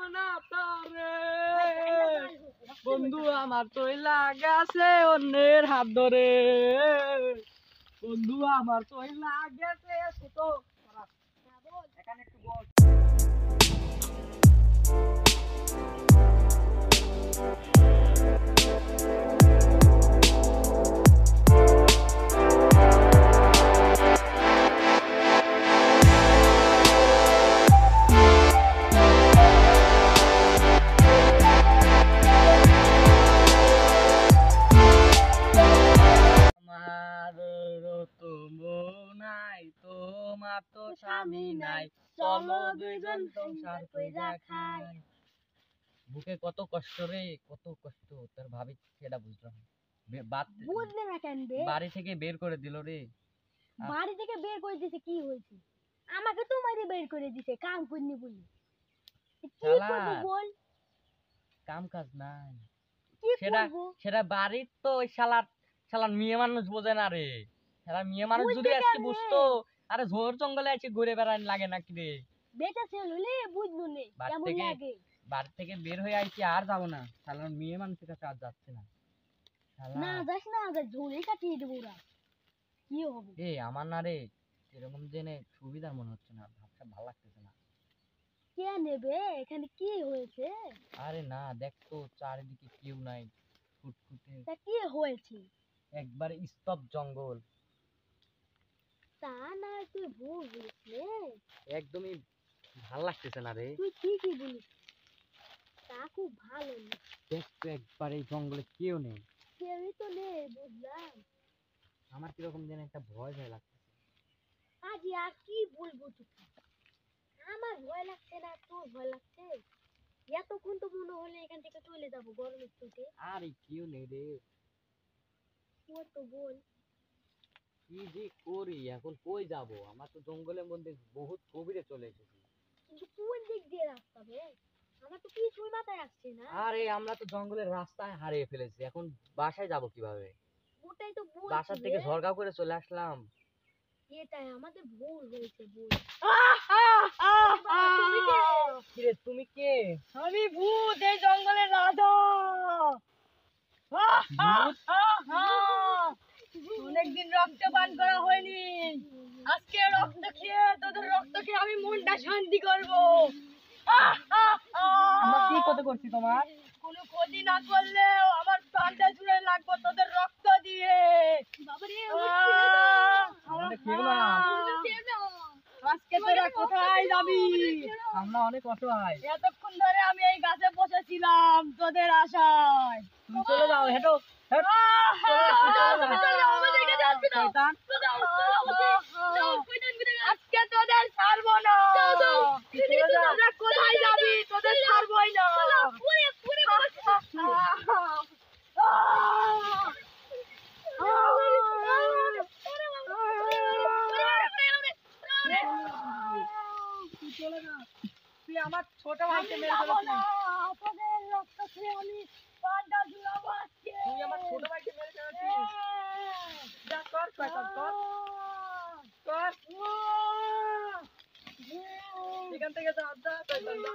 না তোরে বন্ধু আমার তৈলা গেছে অন্যের হাত ধরে বন্ধু আমার তৈলা গেছে ছোট এখানে একটু বল স্বামী নাই চলো দুইজন সংসার কইরা খাই বুকে কত কষ্ট রে কত কষ্ট তোর ভাবি সেটা বুঝলাম বুঝলে না কেন রে বাড়ি থেকে বের করে দিল রে বাড়ি থেকে বের করে দিয়েছে কি হয়েছে আমাকে তোমারই বের করে দিয়েছে কাম করনি বলি কি করব বল কাম কাজ নাই কি করব সেটা বাড়ির তো ওই শালার মেয়ে মানুষ বোঝে না রে শালা মেয়ে মানুষ যদি আজকে বুঝতো আরে ঝোর জঙ্গলে আছে ঘুরে বেড়ান লাগে নাকি রে বেটা ছেলে হলে বুঝলো নে কেমন লাগে বাড়ি থেকে বের হয়ে আইছি আর যাবো না শালার মেয়ে মানুষের কাছে আর যাচ্ছে না না যাস না আজ ঝোলে কাটিয়ে দেবো ওরা কি হবে আমার না রে এরকম জেনে সুবিধা মনে হচ্ছে না ভাবটা ভালো লাগতেছে না কে নেবে এখানে কি হয়েছে আরে না দেখ তো চারিদিকে কেউ নাই ফুটফুটে তা কি হয়েছে একবারে স্তব জঙ্গল তা না তুই ভুল বলছিস একদমই ভালো লাগতেছে না রে তুই ঠিকই বলিস তা খুব ভালো না দেখ তো একবারে জঙ্গলে কেউ নেই কেউই তো নেই বুঝলাম আমার কিরকম যেন একটা ভয় ভয় লাগছে আজ আর কি বলবো তোকে আমার ভয় লাগছে না তোর ভয় লাগছে এতক্ষণ তো মনে হলে এখান থেকে চলে যাবো গরমের চোটে আরে কেউ নেই রে ও তো বল কি যে করি এখন কই যাব আমার তো জঙ্গলের মধ্যে বহুত গভীরে চলে এসেছি কিন্তু কোন দিক দিয়ে রাস্তা বে আমার তো কিছুই মাথায় আসছে না আরে আমরা তো জঙ্গলের রাস্তায় হারিয়ে ফেলেছি এখন বাসায় যাব কিভাবে ওটাই তো বলছি বাসা থেকে ঝড়গাঁও করে চলে আসলাম এটাই আমাদের ভুল হয়েছে ভুল তুমি কে আমি ভূত এই জঙ্গলের রাজা অনেকদিন রক্ত পান করা হয়নি আজকে রক্ত খেয়ে তোদের রক্ত খেয়ে আমি মনটা শান্তি করবো কি ক্ষতি করছি তোমার কোনো ক্ষতি না করলেও আমার প্রাণটা জুড়ে লাগবো তোদের রক্ত দিয়ে আজকে তোরা কোথায় যাবি আমরা অনেক অসহায় এতক্ষণ ধরে আমি এই গাছে বসেছিলাম তোদের আশায় তুমি চলে যাও হেঁটো আজকে তোদের ছাড়বো না কোথায় যাবি তোদের ছাড়বোই না তুই আমার ছোট ভাইকে মেরে ফেলেছিস তোদের রক্ত খেয়ে আমি প্রাণটা জুড়াবো আজকে তুই আমার ছোট ভাইকে মেরে ফেলেছিস যা কর শয়তান কর কর এখান থেকে যা শয়তান যা